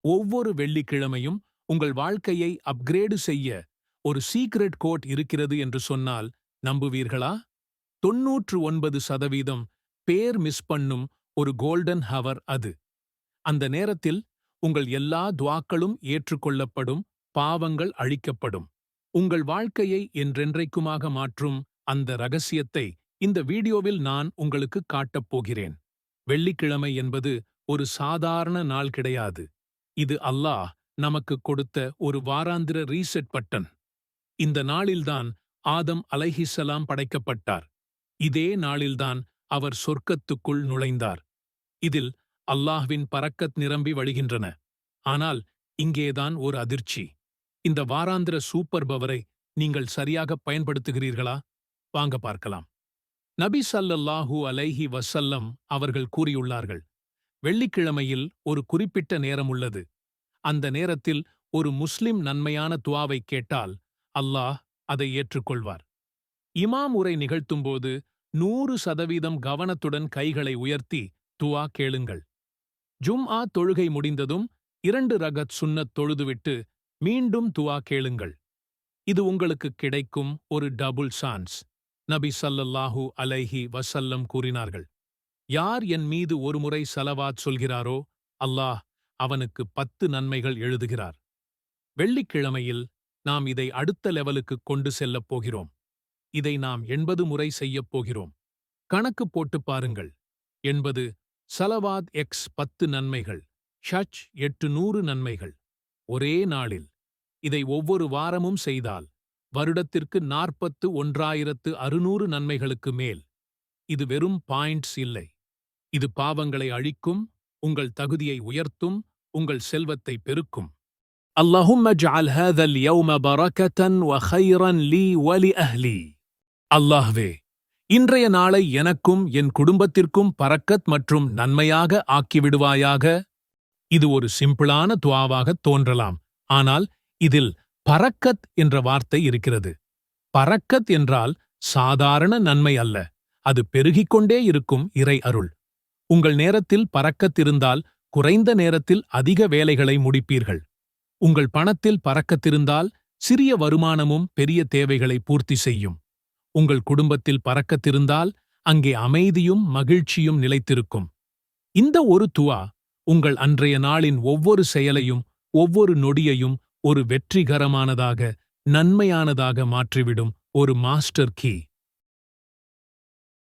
ஒவ்வொரு வெள்ளிக்கிழமையும் உங்கள் வாழ்க்கையை அப்கிரேடு செய்ய ஒரு சீக்ரெட் கோட் இருக்கிறது என்று சொன்னால் நம்புவீர்களா? 99% பேர் மிஸ் பண்ணும் ஒரு கோல்டன் ஹவர் அது. அந்த நேரத்தில் உங்கள் எல்லா துவாக்களும் ஏற்றுக்கொள்ளப்படும், பாவங்கள் அழிக்கப்படும். உங்கள் வாழ்க்கையை என்றென்றைக்குமாக மாற்றும் அந்த ரகசியத்தை இந்த வீடியோவில் நான் உங்களுக்கு காட்டப் போகிறேன். வெள்ளிக்கிழமை என்பது ஒரு சாதாரண நாள் கிடையாது. இது அல்லாஹ் நமக்கு கொடுத்த ஒரு வாராந்திர ரீசெட் பட்டன். இந்த நாளில்தான் ஆதம் அலைஹிஸ்ஸலாம் படைக்கப்பட்டார். இதே நாளில்தான் அவர் சொர்க்கத்துக்குள் நுழைந்தார். இதில் அல்லாஹ்வின் பரக்கத் நிரம்பி வழிகின்றன. ஆனால் இங்கேதான் ஒரு அதிர்ச்சி. இந்த வாராந்திர சூப்பர் பவரை நீங்கள் சரியாக பயன்படுத்துகிறீர்களா? வாங்க பார்க்கலாம். நபி ஸல்லல்லாஹு அலைஹி வஸல்லம் அவர்கள் கூறியுள்ளார்கள், வெள்ளிக்கிழமையில் ஒரு குறிப்பிட்ட நேரம் உள்ளது. அந்த நேரத்தில் ஒரு முஸ்லிம் நன்மையான துஆவை கேட்டால் அல்லாஹ் அதை ஏற்றுக்கொள்வார். இமாம் உரை நிகழ்த்தும்போது 100% கவனத்துடன் கைகளை உயர்த்தி துஆ கேளுங்கள். ஜும்ஆ தொழுகை முடிந்ததும் 2 ரகத் சுன்னத் தொழுதுவிட்டு மீண்டும் துஆ கேளுங்கள். இது உங்களுக்கு கிடைக்கும் ஒரு டபுள் சான்ஸ். நபி ஸல்லல்லாஹு அலைஹி வஸல்லம் கூறினார்கள், யார் என் மீது ஒருமுறை ஸலவாத் சொல்கிறாரோ அல்லாஹ் அவனுக்கு 10 நன்மைகள் எழுதுகிறார். வெள்ளிக்கிழமையில் நாம் இதை அடுத்த லெவலுக்கு கொண்டு செல்லப் போகிறோம். இதை நாம் 80 முறை செய்யப் போகிறோம். கணக்கு போட்டு பாருங்கள். 80 ஸலவாத் எக்ஸ் 10 நன்மைகள், ஷச் 800 நன்மைகள். ஒரே நாளில் இதை ஒவ்வொரு வாரமும் செய்தால் வருடத்திற்கு 41,600 நன்மைகளுக்கு மேல். இது வெறும் பாயிண்ட்ஸ் இல்லை. இது பாவங்களை அழிக்கும், உங்கள் தகுதியை உயர்த்தும், உங்கள் செல்வத்தை பெருக்கும். اللهم اجعل هذا اليوم بركة وخيرا لي ولأهلي. அல்லாஹ்வே, இன்றைய நாளை எனக்கும் என் குடும்பத்திற்கும் பரக்கத் மற்றும் நன்மையாக ஆக்கிவிடுவாயாக. இது ஒரு சிம்பிளான துஆவாகத் தோன்றலாம், ஆனால் இதில் பரக்கத் என்ற வார்த்தை இருக்கிறது. பரக்கத் என்றால் சாதாரண நன்மை அல்ல, அது பெருகிக்கொண்டே இருக்கும் இறை அருள். உங்கள் நேரத்தில் பரக்கத் இருந்தால் குறைந்த நேரத்தில் அதிக வேலைகளை முடிப்பீர்கள். உங்கள் பணத்தில் பரக்கத்திருந்தால் சிறிய வருமானமும் பெரிய தேவைகளை பூர்த்தி செய்யும். உங்கள் குடும்பத்தில் பரக்கத்திருந்தால் அங்கே அமைதியும் மகிழ்ச்சியும் நிலைத்திருக்கும். இந்த ஒரு துஆ உங்கள் அன்றைய நாளின் ஒவ்வொரு செயலையும் ஒவ்வொரு நொடியையும் ஒரு வெற்றிகரமானதாக, நன்மையானதாக மாற்றிவிடும் ஒரு மாஸ்டர் கீ.